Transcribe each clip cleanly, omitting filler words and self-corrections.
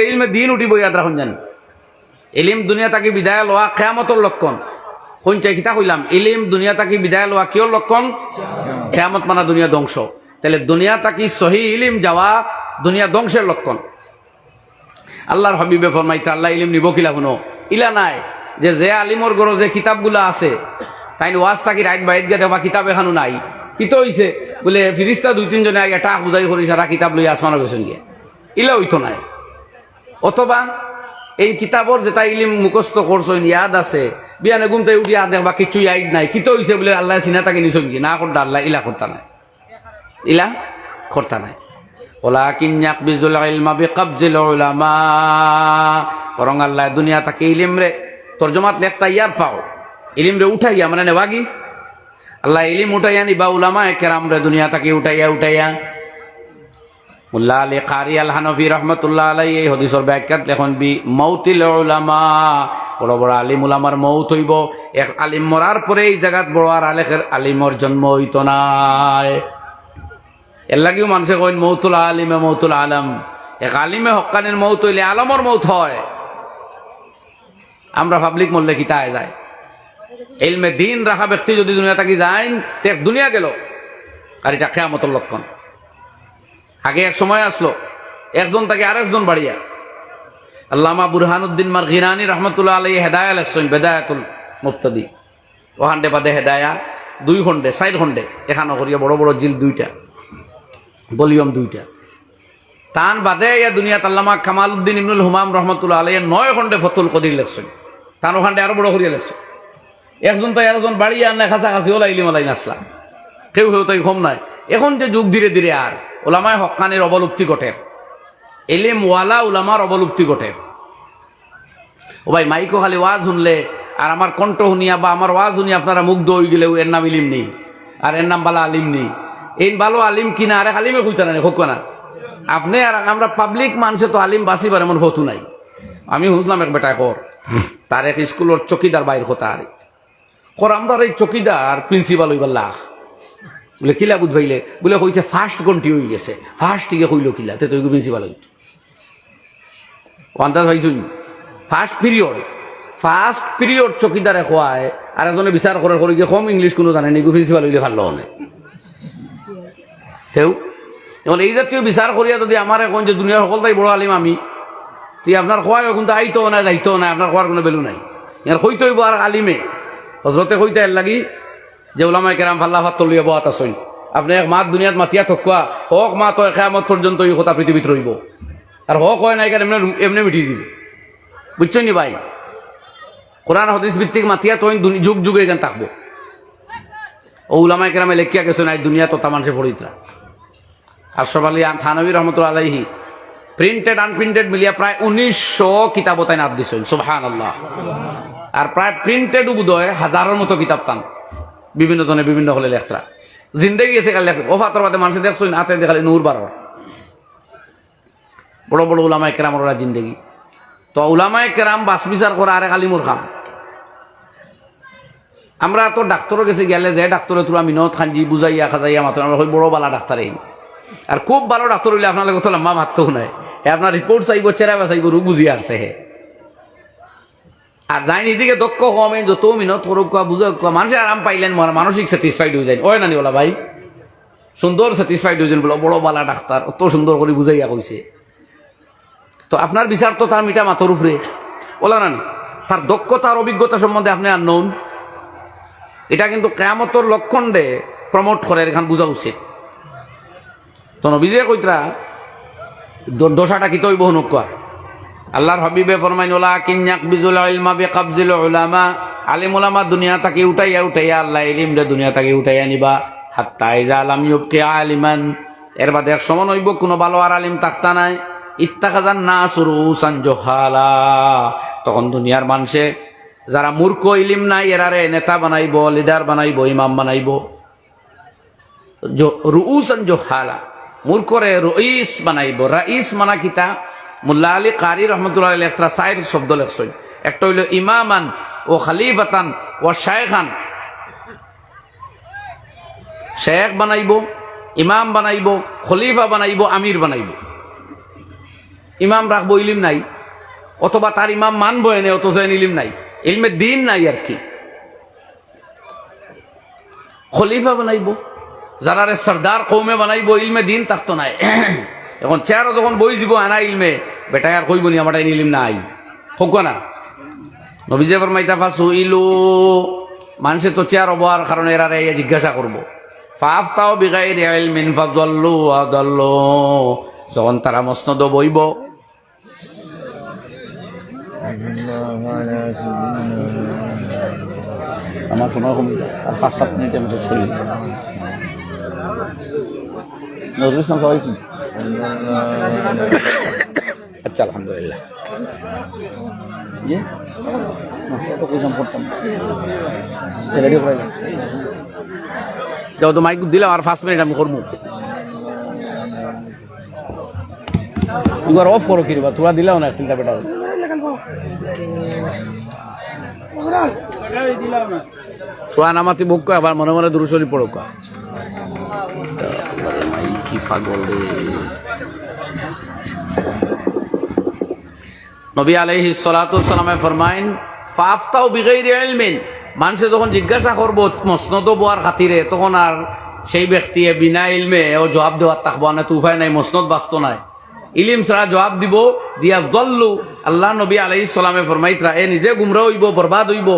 ইলমে দিন উঠিব ইয়াদ রাখুন জান ইলিম দুনিয়া তাকে বিদায় লওয়া কিয়ামতের লক্ষণ কোন চাই কিতা কইলাম ইলিম দুনিয়া তাকে বিদায় লওয়া কিয় লক্ষণ কিয়ামত মানা দুনিয়া ধ্বংস তাহলে দুনিয়া তাকে সহি ইলিম যাওয়া দুনিয়া ধ্বংসের লক্ষণ আল্লাহর হাবিবে ফরমাইতে আল্লাহ ইলিম নিব কিলা শুনো ইলা নাই যে আলিমর গড় যে কিতাবগুলা আছে তাই ওয়াজ থাকি রাইট বাইট গেছে বা কিতাব এখানো নাই কিতো হইছে বলে ফিরিস্তা দুই তিনজনে আগে টাক বুঝাই করি সারা কিতাব লই আসমানো গেছেন গিয়ে ইলা হইতো নাই অথবা এই কিতাবর যেটা ইলিম মুখস্থ করছেন ইয়াদ আছে বিয়ানে ঘুমতে উঠিয়া দেখবা কিছু ইয়াদ নাই কিতো হইছে বলে আল্লাহ চিনা তাকে নিছন কি না করতা আল্লাহ ইলা করতা নাই ইলা করতা নাই ওয়ালাকিন ইয়াকবিজুল ইলমা বিকবজিল উলামা বরং আল্লাহ দুনিয়া তাকে ইলিম রে তরজমাত লেখতা ইয়ার পাও ইলিম রে উঠাইয়া মানে নেবাগি আল্লাহ ইলিম উঠাইয়া নিবা উলামা কেরাম রে দুনিয়া তাকে উঠাইয়া মুল্লা আলী কারি আল হানফি রহমতুল্লাহ আলাই এই হদিসর ব্যাখ্যাত লেখন বি মৌতিল উলামা বড় বড় আলিম উলামার মৌত হইব এক আলিম মরার পরে এই জায়গাত বড় আর আলিমর জন্ম হইত নাই এর লাগেও মানুষে কইন মৌতুল আলিমে মৌতুল আলম এক আলিমে হক্কানের মৌত হইলে আলমর মৌত হয় আমরা পাবলিক মরলে কিতায় যায় ইলমে দিন রাখা ব্যক্তি যদি দুনিয়া থাকি যায় তে দুনিয়া গেল আর এটা কিয়ামতের লক্ষণ আগে এক সময় আসলো একজন তাকে আরেকজন বাড়িয়া আল্লামা বুরহানুদ্দিন মারগিরানি রহমতুল্লাহ আলাইহি হেদায়া লেখছেন বেদায়াতুল মুফতাদি ওখানে বাদে হেদায়া 2 খণ্ডে 4 খণ্ডে এখানে করিয়া বড় বড় জিল 2টা ভলিউম 2টা তান বাদে ইয়া দুনিয়াত আল্লামা কামালউদ্দিন ইবনুল হুমাম রহমতুল্লাহ আলাইহি 9 খণ্ডে ফতুল কদির লেখছেন তান ওখানে আরো বড় করিয়া লেখছেন একজন তাই আরেকজন বাড়িয়া না কাছাকাছি ওলা ইলিম আলাই নাসলা কেউ তাই কম নাই এখন যে যুগ ধীরে ধীরে আর ওলামায় হক্কানির অবলুপ্তি ঘটে ইলিম ওয়ালা উলামার অবলুপ্তি ঘটে ও ভাই মাইকো খালি ওয়াজ শুনলে আর আমার কণ্ঠ শুনিয়া বা আমার ওয়াজ শুনিয়া আপনারা মুগ্ধ হয়ে গেলেও এর নাম ইলিম নেই আর এর নাম বালা আলিম নেই এই ভালো আলিম কিনা আরে আলিমে কইতা না হোক না আপনি আর আমরা পাবলিক মানুষে তো আলিম বাঁচিবার এমন হতো নাই আমি শুনলাম এক বেটা কর তার এক স্কুলের চকিদার বাইর হতা আর আমরা এই চকিদার প্রিন্সিপাল হইবার লাখ বলে কিলা বুধ ভাইলে বলে কইছে ফার্স্ট ঘন্টি হয়ে গেছে ফার্স্ট টিকে কইল কিলা তে তুই প্রিন্সিপাল হইত আন্দাজ হইছুন ফার্স্ট পিরিয়ড চকিদারে খোয়ায় আর এজনে বিচার করে করে গিয়ে কম ইংলিশ কোনো জানে নি প্রিন্সিপাল হইলে ভালো হলে হেউ এখন এই জাতীয় বিচার করিয়া যদি আমার এখন যে দুনিয়ার সকল তাই বড় আলিম আমি তুই আপনার খোয়ায় কিন্তু আইতো না যাইতো না আপনার খোয়ার কোনো বেলু নাই ইয়ার হইতে হইব আর আলিমে হজরতে কইতে এর লাগি যে ওলামায়ে কেরাম ফাল্লা ফাত তলিয়া বহাত আসইন আপনি এক মাত দুনিয়াত মাতিয়া থকুয়া হক মা তো কিয়ামত পর্যন্ত এই কথা পৃথিবীত রইব আর হক হয় নাই কেন এমনি মিটি যাবে বুঝছেন নি ভাই কোরআন হাদিস ভিত্তিক মাতিয়া তো যুগ যুগে এখানে থাকবো ও ওলামায়ে কেরামে লেখিয়া গেছেন এই দুনিয়া তো তামানসে পড়িতরা আশরাফ আলী থানভী রহমতুল্লাহ আলাইহি প্রিন্টেড আনপ্রিন্টেড মিলিয়া প্রায় 1900 কিতাব তাই নাম দিছেন সুবহানাল্লাহ আর প্রায় প্রিন্টেড উবোধয় হাজারের মতো কিতাব তান বিভিন্ন জনে বিভিন্ন হলে লেখরা জিন্দেগি এসে কাল লেখ ওফাতর বাদে মানুষ দেখছেন হাতে দেখালে নূর বাড়ার বড় বড় উলামায়ে কেরাম ওরা জিন্দেগি তো উলামায়ে কেরাম বাস বিচার করা আরেক আলিমুর খাম আমরা তো ডাক্তারও গেছে গেলে যে ডাক্তারে তোরা মিনত খানজি বুঝাইয়া খাজাইয়া মাত্র আমরা বড় বালা ডাক্তার এই আর খুব ভালো ডাক্তার হইলে আপনার কথা লম্বা মারতেও নাই আপনার রিপোর্ট চাইব চেরা চাইব রোগ বুঝিয়ে আসছে হে আর যাইনি দিকে দক্ষ কমে যত মিনত করুক বুঝা মানুষের আরাম পাইলেন মানসিক স্যাটিসফাইড হয়ে যায় ওই নানি ওলা ভাই সুন্দর স্যাটিসফাইড হয়ে যান বলো বড় বালা ডাক্তার অত সুন্দর করে বুঝাইয়া কইছে তো আপনার বিচার তো তার মিটা মাথর উপরে ওলা নানি তার দক্ষতার অভিজ্ঞতা সম্বন্ধে আপনি আর নন এটা কিন্তু কিয়ামতের লক্ষণ দে প্রমোট করে এখান বুঝা উচিত তো নবীজে কইতরা দোষাটা কি তৈব হনুকা আল্লাহর হাবিবে ফরমাইন ওয়ালাকিন ইয়াকবিজুল ইলমা বিকবজিল উলামা আলিম উলামা দুনিয়া থেকে উঠাইয়া আল্লাহ ইলম রে দুনিয়া থেকে উঠাইয়া নিবা হাত্তা ইজা লাম ইউবকি আলিমান এর বাদে এক সময় হইব কোনো ভালো আর আলিম থাকতা নাই ইত্তাখাযান নাস রুসান জুহালা তখন দুনিয়ার মানুষে যারা মূর্খ ইলম নাই এরারে নেতা বানাইব লিডার বানাইব ইমাম বানাইব রুউসান জুহালা মূর্খরে রইস বানাইব রাইস মানা কিতা মুল্লা আলী কারি রহমতুল্লাহ আলাইহি একটা সাইর শব্দ লেখছেন একটা হইল ইমামান ও খলিফাতান ও শায়খান শেখ বানাইব ইমাম বানাইব খলিফা বানাইব আমির বানাইব ইমাম রাখবো, ইলিম নাই, অথবা তার ইমাম মানবো এনে অথচ ইলিম নাই, ইলমে দিন নাই আর কি। খলিফা বানাইবো, যারা সর্দার কৌমে বানাইবো, ইলমে দিন থাকতো নাই। এখন চেয়ারও যখন বই দিব আনা ইলমে, বেটা আর কইব নি আমার ইলিম নাই, হোক না। নবীজে ফরমাইতা ফাসুইলু, মানুষে তো চেয়ার হবার কারণে এরা জিজ্ঞাসা করবো। ফাফতাও বিগাইরি ইলমিন ফাযাল্লু ওয়া দাল্লু, যখন তারা মসনদ বইব, আমার সময় কম, আর 5-7 মিনিটে আমি শেষ করি। নজরুল ইসলাম সবাই আচ্ছা, আলহামদুলিল্লাহ। যাও তো মাইক দিলাম, আর 5 মিনিট আমি করবো। এবার অফ করো কিরবা, তোরা দিলাও না চিন্তা বেটা। তোরা নামাতি বুক আবার মনে মনে দুরূদ শরীফ পড়ো। কি পাগল রে। নবী আলাইহিস সালাতু ওয়াস সালামে ফরমাইন ফাফতাও বিগাইরি ইলমিন, মানুষে যখন জিজ্ঞাসা করবো মসনদ বোয়ার খাতিরে, তখন আর সেই ব্যক্তি বিনা ইলমে ও জবাব দেওয়ার থাকবো না, তুফায় নাই, মসনদ বাস্ত নাই, ইলিম ছাড়া জবাব দিব দিয়া জল্লু। আল্লাহ নবী আলাইহিস সালামে ফরমাইতরা এ নিজে গুমরা হইব, বরবাদ হইব।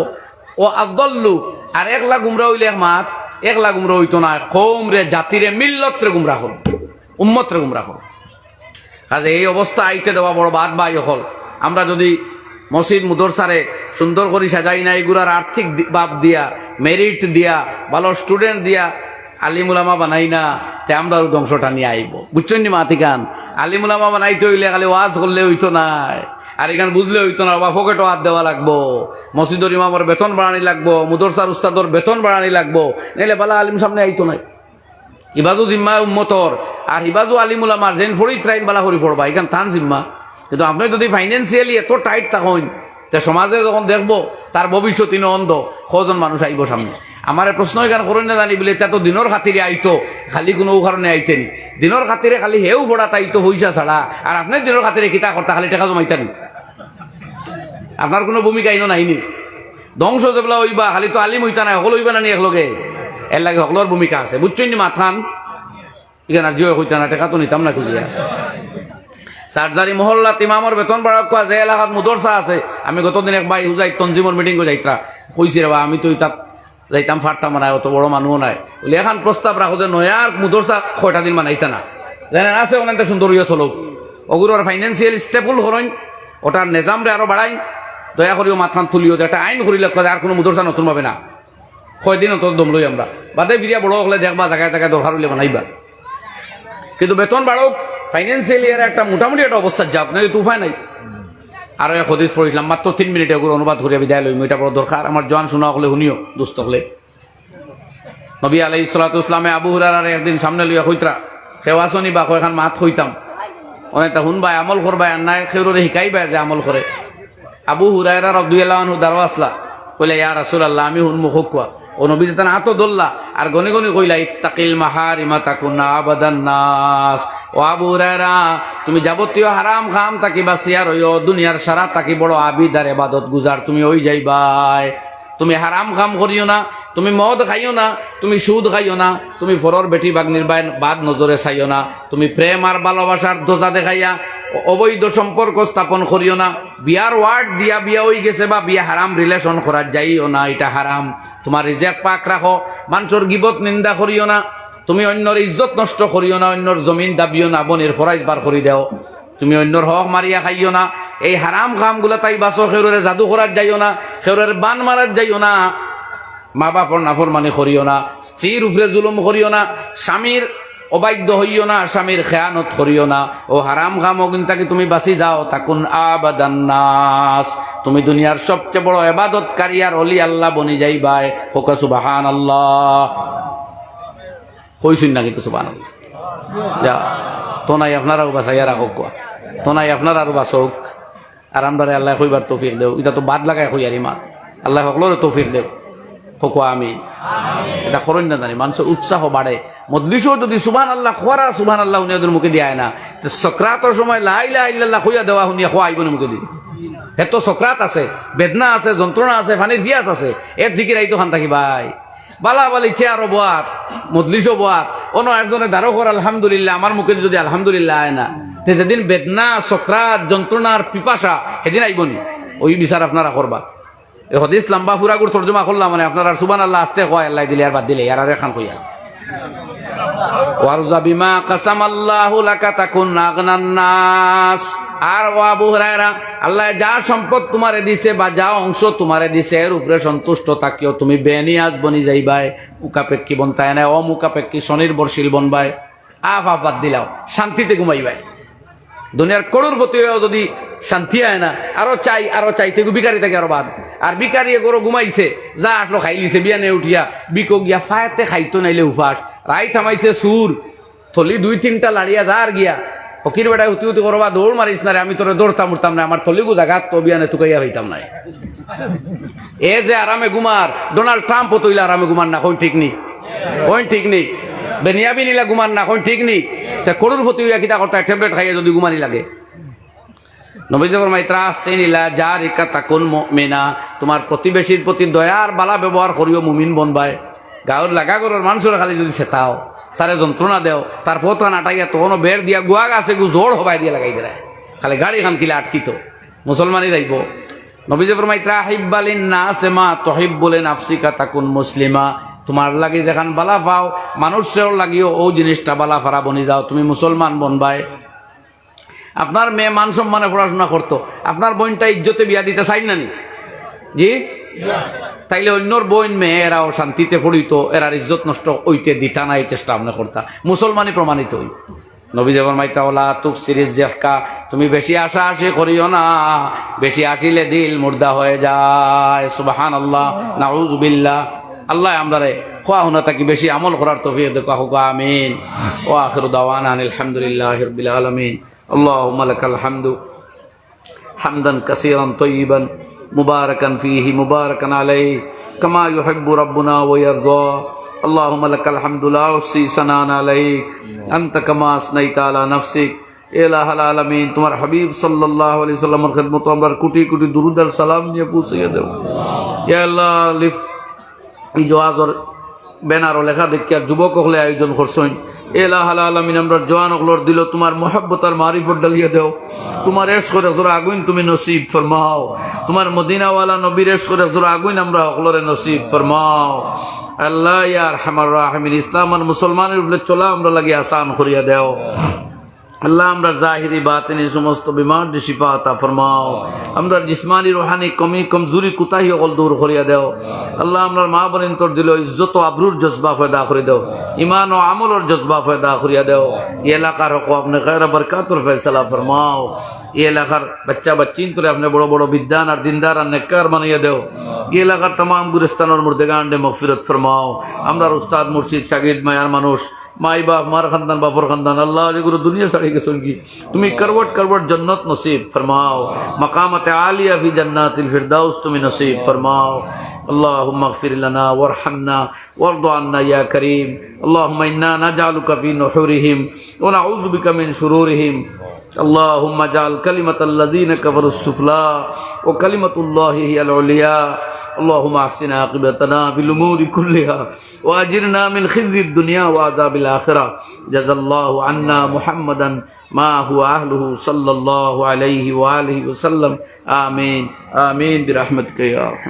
ও আদল্লু, আর একলা গুমরা হইলে মাত, একলা গুমরা হইতো না, কৌম রে, জাতিরে, মিল্লত রে গুমরা হল, উম্মত রে গুমরা হল। কাজে এই অবস্থা আইতে দেওয়া বড় বাদ বাই হল। আমরা যদি মসজিদ মুদরসারে সুন্দর করে সাজাই না, এগুলার আর্থিক বাদ দিয়া, মেরিট দিয়া, ভালো স্টুডেন্ট দিয়া আলিমুলামা বানাই না, তে আমরা ধ্বংসটা নিয়ে আইব। বুঝছেন নি মাতিকান? আলিমুলামা বানাইতে হইলে খালি ওয়াজ করলে হইতো না, আর এখান বুঝলে হইতো না, বা পকেটও হাত দেওয়া লাগবো, মসজিদর ইমামর বেতন বাড়ানি লাগবো, মুদরসার উস্তাদর বেতন বাড়ানি লাগবো, নাইলে বালা আলিম সামনে আইতো নাই। ইবাজু জিম্মা উম্মতর, আর ইবাজু আলিমুলামার যেন ফড়ি ট্রাইন বালা করি পড়বা, এখান থান জিম্মা। কিন্তু আপনি যদি ফাইন্যান্সিয়ালি এত টাইট থাকেন, তে সমাজে যখন দেখবো তার ভবিষ্যৎ অন্ধ, কজন মানুষ আইব সামনে। আমার প্রশ্ন এখানে করেন না জানি বলে, তা তো দিনের খাতিরে আইতো, খালি কোনো কারণে আইতেন, দিনের খাতিরে খালি হেউ ভরা তাইতো পয়সা ছাড়া, আর আপনার দিনের খাতিরে কিতা করতা, খালি টাকা জমাইতেন, আপনার কোনো ভূমিকা আইনো নাইনি। ধ্বংস যেগুলা হইবা, খালি তো আলিম হইতা নাই, সকল হইবা না নি একলগে, এর লাগে সকলের ভূমিকা আছে। বুঝছেন নি মাথান? এখানে আর জিও হইতা না, টাকা তো নিতাম না খুঁজিয়া। সার্জারি মহল্লাত ইমামর বেতন বাড়া কোয়া, যে এলাকাত মুদরসা আছে, আমি গতদিন এক ভাই হুজাই তঞ্জিমর মিটিং যাইতা কইছি রে বা, আমি তো তাত যাইতাম পারতাম না, অত বড় মানুষ নাই বলে, এখন প্রস্তাব রাখো যে নয়ার মুদরসা 6টা দিন বানাইতা না, জানেন আছে অনেকটা সুন্দর ইয়ে চলো, ওগুলোর ফাইন্যান্সিয়াল স্টেবল করেন, ওটার নিজাম রে আরো বাড়াই, দয়া করিও মাথান তুলিও, একটা আইন করিলে আর কোনো মুদরসা নতুন পাবে না, কয়দিন অত দম লই আমরা বাদে ফিরিয়া বড় হলে দেখবা জায়গায় জায়গায় দরকার হইলে বানাইবা। কিন্তু বেতন বাড়ক, ফাইন্যান্সিয়ালি এর একটা মোটামুটি একটা অবস্থা যা আপনার তুফায় নাই। আর এক হদিস পড়িলাম মাত্র 3 মিনিটে, ওগুলো অনুবাদ করিয়া বিদায় লইম, এটা বড় দরকার। আমার জোয়ান শোনা হলে শুনিও, দুস্থ হলে। নবী আলাইহিস সালাতু ওয়াস সালামে আবু হুরায়রার একদিন সামনে লইয়া কইতরা, কেউ আসনি বা কয়খান মাত হইতাম, অনেকটা শুনবাই আমল করবাই, আর নাই কেউরে শিকাইবাই যে আমল করে। আবু হুরায়রা রাদিয়াল্লাহু আনহু দাঁড়ো আসলা, কইলা ইয়া রাসূলুল্লাহ, আমি হুনমুখ কোয়া। ও নবী যেতান হাতও ধরলা, আর গনি গনি কইলা ইত্তাকিল মাহারিমা তাকুনা আবাদান নাস। ও আবু হুরায়রা, তুমি যাবতীয় হারাম খাম তাকি বাঁচিয়া রইও, দুনিয়ার সারা তাকি বড় আবিদ আর ইবাদত গুজার তুমি ওই যাইবাই। তুমি হারাম খাম করিও না, তুমি মদ খাইও না, তুমি সুদ খাইও না, তুমি ফরর বেটি বাগনির বাদ নজরে চাইও না, তুমি প্রেম আর ভালোবাসার দোজা দেখাইয়া অবৈধ সম্পর্ক স্থাপন করিও না, বিয়ার ওয়ার্ড দিয়া বিয়া হয়ে গেছে বা বিয়া হারাম রিলেশন করা যাইও না, এটা হারাম। তোমার রিজেক পাক রাখো, মানুষের গিবত নিন্দা করিও না, তুমি অন্যর ইজ্জত নষ্ট করিও না, অন্যর জমিন দাবিও না, বনের ফরাইজ বার করি দেও, তুমি অন্যর হক মারিয়া খাইও না, এই হারাম খামগুলা তাই বাঁচো, খেউরের জাদু করার যাইও না, খেউরের বান মারার যাইও না, মা বাপর নাফরমানি করিও না, স্ত্রীর উপরে জুলুম করিও না, স্বামীর অবাধ্য হইও না, স্বামীর খেয়ানত করিও না। ও হারাম খাম অগিনটাকে তুমি বাঁচি যাও, তাকুন আবাদান নাস, তুমি দুনিয়ার সবচেয়ে বড় ইবাদতকারী আর ওলি আল্লাহ বনি যাইবাই। ফোকা সুবহানাল্লাহ, কইছুন না কিন্তু সুবহানাল্লাহ। যা তো নাই আপনারাও বাঁচাইয়া রাখো, কোয়া তো নাই আপনারা আরো বাঁচক, আর আমরা আল্লাহ কইবার তৌফিক দেও। এটা তো বাদ লাগাই কই আর ইমান, আল্লাহ সকলের তৌফিক দেও। ফকো আমি এটা করেন না জানি মানুষের উৎসাহ বাড়ে মজলিসও যদি সুবহানাল্লাহ খোয়ারা সুবহানাল্লাহ উনিয়াদের মুখে দিয়ে না সকরাতের সময় লা ইলাহা ইল্লাল্লাহ কইয়া দেওয়া হুনিয়া খোয়া আইব না মুখে দিয়ে এত সকরাত আছে বেদনা আছে যন্ত্রণা আছে পানির পিয়াস আছে এর জিকির আইতো খান থাকি ভাই বালা বালি চেয়ারও বোয়াত মজলিসও বোয়াত অন্য একজনে দাঁড়ো কর আলহামদুলিল্লাহ আমার মুখে যদি আলহামদুলিল্লাহ আয় না যেদিন বেদনা সকরাত যন্ত্রণার পিপাসা সেদিন আইবনি ওই বিচার আপনারা করবা এই হদিস লম্বা পুরাগুর তর্জমা করলাম মানে আপনারা সুবহানাল্লাহ আস্তে কয় আল্লাহ দিলে আর বাদ দিলে আর এখান কইয়া ওয়ারজা বিমা কাসামাল্লাহু লাকা তাকুন আগনান নাস আর ও আবু হুরায়রা আল্লাহ যা সম্পদ তোমারে দিছে বা যা অংশ তোমারে দিছে এর উপরে সন্তুষ্ট থাকিও তুমি বেনিয়াজ বনি যাইবাই মুকাপেক্ষী বনতায় না অমুকাপেক্ষী স্বনির্ভরশীল বনবাই আফা বাদ দিলাও শান্তিতে ঘুমাইবাই দুনিয়ার করোড়পতি যদি শান্তি হয় না আরো চাইতে বিকারি থাকে আরো বাদ আর বিকারি গরো ঘুমাইছে যা আসলো খাইলিছে বিয়ানে উঠিয়া বিকো গিয়া ফায়াতে খাইতো নাইলে উপাস রাই থামাইছে সুর থলি 2-3টা লাড়িয়া যা আর গিয়া ফকির বেড়ায় হুতি হুতি করবা দৌড় মারিস না রে আমি তোরে দৌড়তাম উঠতাম না আমার থলিগু জাগাত তো বিয়ানে তুকাইয়া হইতাম না এ যে আরামে ঘুমার ডোনাল্ড ট্রাম্প তৈলে আরামে ঘুমান না কোন ঠিক নেই বেনিয়াবিনিলা ঘুমান না কোন ঠিক নেই তা করোড়পতি হইয়া কিতা করতে ট্যাবলেট খাইয়া যদি ঘুমানি লাগে নবীজি ফরমায় ত্রাসিনিলা জারিকা তাকুন মুমিনা তোমার প্রতিবেশীর প্রতি দয়ার বালা ব্যবহার করিও মুমিন বনবাই গাঁর লাগা গরর মানুষের খালি যদি সেটাও তারে যন্ত্রণা দেও তার পথ নাটাইয়া তখনও বের দিয়া গুয়া গাছে জোর হবাই দিয়া লাগাই দেয় খালি গাড়ি খান কিলা আটকিত মুসলমানই যাইব নবীজি ফরমায় ত্রাহিব্বালিন নাস মা তুহিব্বু লিনাফসিকা তাকুন মুসলিমা তোমার লাগি যেখান বালা পাও মানুষের লাগিও ও জিনিসটা বালা ফারা বনি যাও তুমি মুসলমান বনবাই আপনার মেয়ে মান সম্মানে পড়াশোনা করতো আপনার বোনটা ইজ্জতে বিয়া দিতে চাই না নি জি তাইলে অন্যর বোন মেয়ে এরাও শান্তিতে পড়িত এরার ইজ্জত নষ্ট ওইতে দিতা না এই চেষ্টা আপনি করতা মুসলমানই প্রমাণিত হই নবী যেমন মাইতাওলা তুক সিরিজ জেহকা তুমি বেশি আশা আশি করিও না বেশি আসিলে দিল মুর্দা হয়ে যায় সুবহানাল্লাহ নাউযুবিল্লাহ আল্লাহ আমরারে খোয়া হুনা তাকি বেশি আমল করার তৌফিক দাও হুকা আমিন ওয়া আখিরু দাওয়ানা আলহামদুলিল্লাহি রাব্বিল আলামিন اللهم لك الحمد حمدا كثيرا طيبا مباركا فيه مباركا عليه كما يحب ربنا ويرضى اللهم لك الحمد لا احصي ثناء عليك انت كما اثنيت على نفسك الہ العالمین তোমার হাবিব সাল্লাল্লাহু আলাইহি সাল্লামের খিদমত আমরা কোটি কোটি দরুদ আর সালাম নিয়ে পৌঁছে দাও ইয়া আল্লাহ লিফট এই জওয়াজর ব্যানার লেখা দেখিয়া যুবক হলে আয়োজন করছেন এলাহ আলামিন আমরা জওয়ান হলর দিল তোমার মোহাব্বত আর মারিফত ডালিয়ে দাও তোমার এশক রাসূল আগুন তুমি নসিব ফরমাও তোমার মদিনা ওয়ালা নবীর এশক রাসূল আগুন আমরা হলরে নসিব ফরমাও আল্লাহ ইয়া আরহামার রাহিমিন ইসলাম আর মুসলমানের উপরে চলা আমরা লাগি আসান করিয়া দাও আল্লাহ আমরা জাহিরি বাতিনি সমস্ত বিমার শিফা আতা ফরমাও আমরা জিসমানি রুহানি কমি কমজোরি কুতাহি অকল দূর করিয়া দাও আল্লাহ আমরা মা বোন তোর দিল ইজ্জত ও আবরুর জজবা পয়দা করে দাও ঈমান ও আমলের জজবা পয়দা করিয়া দাও এই এলাকার হক আপনি খায়র বরকতের ফয়সালা ফরমাও এই এলাকার বাচ্চা বাচ্চিন করে আপনি বড় বড় বিদ্যান আর দিনদার আর নেককার বানিয়ে দাও এই এলাকার तमाम গুলিস্তানের মুর্দেগান দে মাগফিরাত ফরমাও আমরা উস্তাদ মুর্শিদ শাগিদ মায়ার মানুষ माई बाप मार खानदान बापर खानदान अल्लाह गुरु दुनिया साड़ी के सुनगी तुम्हें करवट करवट जन्नत नसीब फरमाओ मकामत आलिया फी जन्नातिल फिरदौस तुम्हें नसीब फरमाओ अल्लाहुम्मा इग़फिर लना वरहमना वरद अन्ना या करीम अल्लाहुम्मा इन्ना नजअलुका फी नुहुरिहिम व नऊज़ु बिका मिन शुरूरिहिम अल्लाहुम्मा जअल कलिमतल्लज़ीना कफ़रुस सुफ़ला व कलिमतुल्लाहि हियल उलिया اللهم احسن عاقبتنا في الامور كلها واجرنا من خزي الدنيا وعذاب الاخره جزا الله عنا محمدا ما هو اهله صلى الله عليه واله وسلم امين امين برحمتك يا ارحم